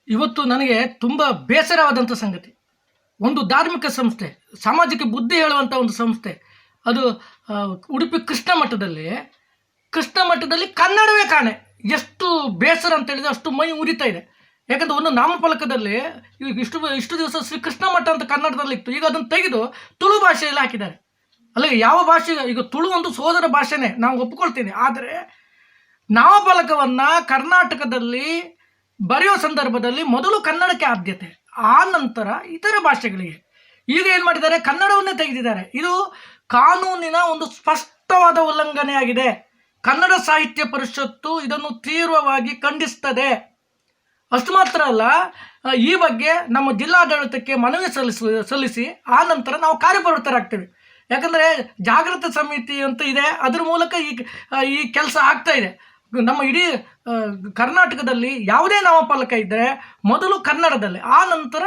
ಇವತ್ತು ನನಗೆ ತುಂಬ ಬೇಸರವಾದಂಥ ಸಂಗತಿ. ಒಂದು ಧಾರ್ಮಿಕ ಸಂಸ್ಥೆ, ಸಮಾಜಕ್ಕೆ ಬುದ್ಧಿ ಹೇಳುವಂಥ ಒಂದು ಸಂಸ್ಥೆ, ಅದು ಉಡುಪಿ ಕೃಷ್ಣ ಮಠದಲ್ಲಿ ಕನ್ನಡವೇ ಕಾಣೆ. ಎಷ್ಟು ಬೇಸರ ಅಂತ ಹೇಳಿದ್ರೆ ಅಷ್ಟು ಮೈ ಉರಿತಾ ಇದೆ. ಯಾಕಂದರೆ ಒಂದು ನಾಮಫಲಕದಲ್ಲಿ ಇಷ್ಟು ದಿವಸ ಶ್ರೀ ಕೃಷ್ಣ ಮಠ ಅಂತ ಕನ್ನಡದಲ್ಲಿತ್ತು, ಈಗ ಅದನ್ನು ತೆಗೆದು ತುಳು ಭಾಷೆಯಲ್ಲಿ ಹಾಕಿದ್ದಾರೆ. ಅಲ್ಲಿಗೆ ಯಾವ ಭಾಷೆ, ಈಗ ತುಳು ಒಂದು ಸೋದರ ಭಾಷೆನೇ, ನಾವು ಒಪ್ಪಿಕೊಳ್ತೀನಿ. ಆದರೆ ನಾಮಫಲಕವನ್ನು ಕರ್ನಾಟಕದಲ್ಲಿ ಬರೆಯೋ ಸಂದರ್ಭದಲ್ಲಿ ಮೊದಲು ಕನ್ನಡಕ್ಕೆ ಆದ್ಯತೆ, ಆ ನಂತರ ಇತರ ಭಾಷೆಗಳಿಗೆ. ಈಗ ಏನು ಮಾಡಿದ್ದಾರೆ, ಕನ್ನಡವನ್ನೇ ತೆಗೆದಿದ್ದಾರೆ. ಇದು ಕಾನೂನಿನ ಒಂದು ಸ್ಪಷ್ಟವಾದ ಉಲ್ಲಂಘನೆಯಾಗಿದೆ. ಕನ್ನಡ ಸಾಹಿತ್ಯ ಪರಿಷತ್ತು ಇದನ್ನು ತೀವ್ರವಾಗಿ ಖಂಡಿಸ್ತದೆ. ಅಷ್ಟು ಮಾತ್ರ ಅಲ್ಲ, ಈ ಬಗ್ಗೆ ನಮ್ಮ ಜಿಲ್ಲಾಡಳಿತಕ್ಕೆ ಮನವಿ ಸಲ್ಲಿಸಿ ಆ ನಂತರ ನಾವು ಕಾರ್ಯಪ್ರವೃತ್ತರಾಗ್ತೇವೆ. ಯಾಕಂದರೆ ಜಾಗೃತ ಸಮಿತಿ ಅಂತ ಇದೆ, ಅದರ ಮೂಲಕ ಈ ಕೆಲಸ ಆಗ್ತಾ ಇದೆ. ನಮ್ಮ ಇಡೀ ಕರ್ನಾಟಕದಲ್ಲಿ ಯಾವುದೇ ನಾಮಫಲಕ ಇದ್ದರೆ ಮೊದಲು ಕನ್ನಡದಲ್ಲಿ, ಆ ನಂತರ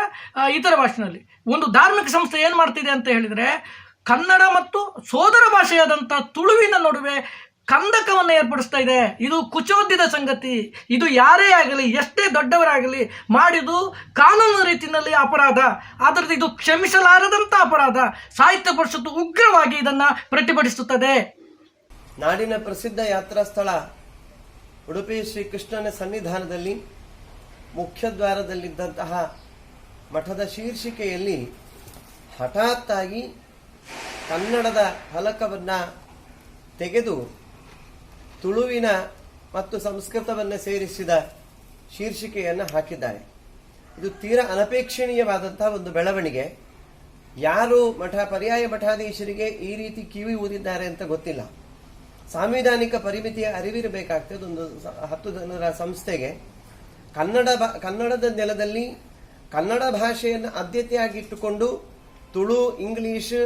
ಇತರ ಭಾಷೆಯಲ್ಲಿ. ಒಂದು ಧಾರ್ಮಿಕ ಸಂಸ್ಥೆ ಏನು ಮಾಡ್ತಿದೆ ಅಂತ ಹೇಳಿದರೆ, ಕನ್ನಡ ಮತ್ತು ಸೋದರ ಭಾಷೆಯಾದಂಥ ತುಳುವಿನ ನಡುವೆ ಕಂದಕವನ್ನು ಏರ್ಪಡಿಸ್ತಾ ಇದೆ. ಇದು ಕುಚೋದ್ಯದ ಸಂಗತಿ. ಇದು ಯಾರೇ ಆಗಲಿ, ಎಷ್ಟೇ ದೊಡ್ಡವರಾಗಲಿ ಮಾಡಿದ್ದು ಕಾನೂನು ರೀತಿಯಲ್ಲಿ ಅಪರಾಧ. ಆದ್ದರಿಂದ ಇದು ಕ್ಷಮಿಸಲಾರದಂಥ ಅಪರಾಧ. ಸಾಹಿತ್ಯ ಪರಿಷತ್ತು ಉಗ್ರವಾಗಿ ಇದನ್ನು ಪ್ರತಿಭಟಿಸುತ್ತದೆ. ನಾಡಿನ ಪ್ರಸಿದ್ಧ ಯಾತ್ರಾ ಸ್ಥಳ ಉಡುಪಿ ಶ್ರೀಕೃಷ್ಣನ ಸನ್ನಿಧಾನದಲ್ಲಿ ಮುಖ್ಯ ದ್ವಾರದಲ್ಲಿದ್ದಂತಹ ಮಠದ ಶೀರ್ಷಿಕೆಯಲ್ಲಿ ಹಠಾತ್ತಾಗಿ ಕನ್ನಡದ ಫಲಕವನ್ನು ತೆಗೆದು ತುಳುವಿನ ಮತ್ತು ಸಂಸ್ಕೃತವನ್ನು ಸೇರಿಸಿದ ಶೀರ್ಷಿಕೆಯನ್ನು ಹಾಕಿದ್ದಾರೆ. ಇದು ತೀರಾ ಅನಪೇಕ್ಷಣೀಯವಾದಂತಹ ಒಂದು ಬೆಳವಣಿಗೆ. ಯಾರು ಪರ್ಯಾಯ ಮಠಾಧೀಶರಿಗೆ ಈ ರೀತಿ ಕಿವಿ ಊದಿದ್ದಾರೆ ಅಂತ ಗೊತ್ತಿಲ್ಲ. ಸಾಂವಿಧಾನಿಕ ಪರಿಮಿತಿಯ ಅರಿವಿರಬೇಕಾಗ್ತದೆ ಒಂದು 10 ಜನರ ಸಂಸ್ಥೆಗೆ. ಕನ್ನಡದ ನೆಲದಲ್ಲಿ ಕನ್ನಡ ಭಾಷೆಯನ್ನು ಆದ್ಯತೆಯಾಗಿಟ್ಟುಕೊಂಡು ತುಳು, ಇಂಗ್ಲಿಷ್,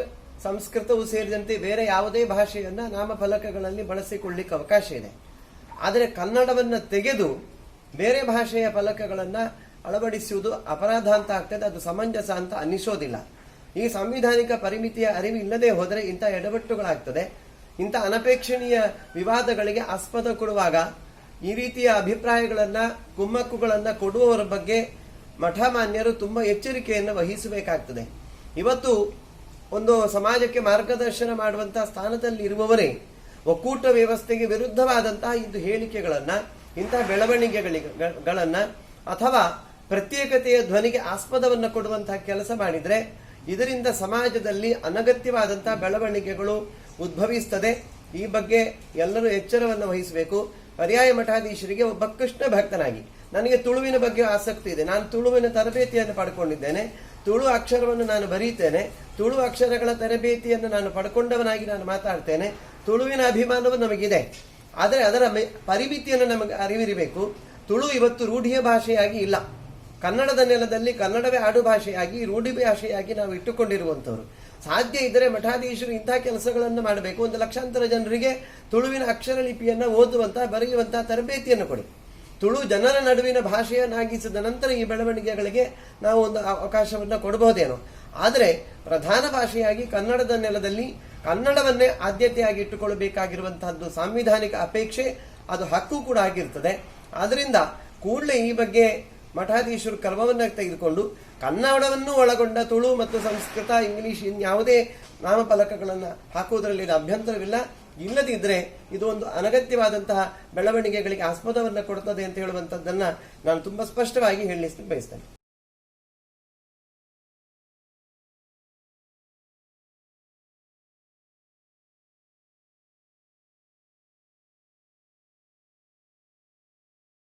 ಸಂಸ್ಕೃತವು ಸೇರಿದಂತೆ ಬೇರೆ ಯಾವುದೇ ಭಾಷೆಯನ್ನು ನಾಮಫಲಕಗಳಲ್ಲಿ ಬಳಸಿಕೊಳ್ಳಿಕ್ಕೆ ಅವಕಾಶ ಇದೆ. ಆದರೆ ಕನ್ನಡವನ್ನು ತೆಗೆದು ಬೇರೆ ಭಾಷೆಯ ಫಲಕಗಳನ್ನು ಅಳವಡಿಸುವುದು ಅಪರಾಧ ಅಂತ ಆಗ್ತದೆ. ಅದು ಸಮಂಜಸ ಅಂತ ಅನ್ನಿಸೋದಿಲ್ಲ. ಈ ಸಾಂವಿಧಾನಿಕ ಪರಿಮಿತಿಯ ಅರಿವು ಇಲ್ಲದೆ ಹೋದರೆ ಇಂಥ ಎಡವಟ್ಟುಗಳಾಗ್ತದೆ. ಇಂಥ ಅನಪೇಕ್ಷಣೀಯ ವಿವಾದಗಳಿಗೆ ಆಸ್ಪದ ಕೊಡುವಾಗ ಈ ರೀತಿಯ ಅಭಿಪ್ರಾಯಗಳನ್ನು, ಕುಮ್ಮಕ್ಕುಗಳನ್ನು ಕೊಡುವವರ ಬಗ್ಗೆ ಮಠಮಾನ್ಯರು ತುಂಬ ಎಚ್ಚರಿಕೆಯನ್ನು ವಹಿಸಬೇಕಾಗ್ತದೆ. ಇವತ್ತು ಒಂದು ಸಮಾಜಕ್ಕೆ ಮಾರ್ಗದರ್ಶನ ಮಾಡುವಂತಹ ಸ್ಥಾನದಲ್ಲಿ ಇರುವವರೇ ಒಕ್ಕೂಟ ವ್ಯವಸ್ಥೆಗೆ ವಿರುದ್ಧವಾದಂತಹ ಇಂದು ಹೇಳಿಕೆಗಳನ್ನು, ಇಂತಹ ಬೆಳವಣಿಗೆಗಳನ್ನ ಅಥವಾ ಪ್ರತ್ಯೇಕತೆಯ ಧ್ವನಿಗೆ ಆಸ್ಪದವನ್ನು ಕೊಡುವಂತಹ ಕೆಲಸ ಮಾಡಿದರೆ ಇದರಿಂದ ಸಮಾಜದಲ್ಲಿ ಅನಗತ್ಯವಾದಂತಹ ಬೆಳವಣಿಗೆಗಳು ಉದ್ಭವಿಸ್ತದೆ. ಈ ಬಗ್ಗೆ ಎಲ್ಲರೂ ಎಚ್ಚರವನ್ನು ವಹಿಸಬೇಕು. ಪರ್ಯಾಯ ಮಠಾಧೀಶರಿಗೆ ಒಬ್ಬ ಕೃಷ್ಣ ಭಕ್ತನಾಗಿ ನನಗೆ ತುಳುವಿನ ಬಗ್ಗೆ ಆಸಕ್ತಿ ಇದೆ. ನಾನು ತುಳುವಿನ ತರಬೇತಿಯನ್ನು ಪಡ್ಕೊಂಡಿದ್ದೇನೆ. ತುಳು ಅಕ್ಷರವನ್ನು ನಾನು ಬರೀತೇನೆ. ತುಳು ಅಕ್ಷರಗಳ ತರಬೇತಿಯನ್ನು ನಾನು ಪಡ್ಕೊಂಡವನಾಗಿ ನಾನು ಮಾತಾಡ್ತೇನೆ. ತುಳುವಿನ ಅಭಿಮಾನವು ನಮಗಿದೆ. ಆದರೆ ಅದರ ಪರಿಮಿತಿಯನ್ನು ನಮಗೆ ಅರಿವಿರಬೇಕು. ತುಳು ಇವತ್ತು ರೂಢಿಯ ಭಾಷೆಯಾಗಿ ಇಲ್ಲ. ಕನ್ನಡದ ನೆಲದಲ್ಲಿ ಕನ್ನಡವೇ ಆಡು ಭಾಷೆಯಾಗಿ, ರೂಢಿ ಭಾಷೆಯಾಗಿ ನಾವು ಇಟ್ಟುಕೊಂಡಿರುವಂಥವ್ರು. ಸಾಧ್ಯ ಇದ್ದರೆ ಮಠಾಧೀಶರು ಇಂತಹ ಕೆಲಸಗಳನ್ನು ಮಾಡಬೇಕು. 1 ಲಕ್ಷಾಂತರ ಜನರಿಗೆ ತುಳುವಿನ ಅಕ್ಷರ ಲಿಪಿಯನ್ನು ಓದುವಂತಹ, ಬರೆಯುವಂತಹ ತರಬೇತಿಯನ್ನು ಕೊಡಿ. ತುಳು ಜನರ ನಡುವಿನ ಭಾಷೆಯನ್ನಾಗಿಸಿದ ನಂತರ ಈ ಬೆಳವಣಿಗೆಗಳಿಗೆ ನಾವು ಒಂದು ಅವಕಾಶವನ್ನು ಕೊಡಬಹುದೇನೋ. ಆದರೆ ಪ್ರಧಾನ ಭಾಷೆಯಾಗಿ ಕನ್ನಡದ ನೆಲದಲ್ಲಿ ಕನ್ನಡವನ್ನೇ ಆದ್ಯತೆಯಾಗಿ ಇಟ್ಟುಕೊಳ್ಳಬೇಕಾಗಿರುವಂತಹದ್ದು ಸಾಂವಿಧಾನಿಕ ಅಪೇಕ್ಷೆ, ಅದು ಹಕ್ಕು ಕೂಡ ಆಗಿರ್ತದೆ. ಆದ್ದರಿಂದ ಕೂಡಲೇ ಈ ಬಗ್ಗೆ ಮಠಾಧೀಶರು ಕ್ರಮವನ್ನು ತೆಗೆದುಕೊಂಡು ಕನ್ನಡವನ್ನು ಒಳಗೊಂಡ ತುಳು ಮತ್ತು ಸಂಸ್ಕೃತ, ಇಂಗ್ಲಿಷ್ ಇನ್ಯಾವುದೇ ನಾಮಫಲಕಗಳನ್ನು ಹಾಕುವುದರಲ್ಲಿ ಅಭ್ಯಂತರವಿಲ್ಲ. ಇಲ್ಲದಿದ್ದರೆ ಇದು ಒಂದು ಅನಗತ್ಯವಾದಂತಹ ಬೆಳವಣಿಗೆಗಳಿಗೆ ಆಸ್ಪದವನ್ನು ಕೊಡುತ್ತದೆ ಅಂತ ಹೇಳುವಂಥದ್ದನ್ನು ನಾನು ತುಂಬ ಸ್ಪಷ್ಟವಾಗಿ ಹೇಳಲಿಕ್ಕೆ ಬಯಸ್ತೇನೆ.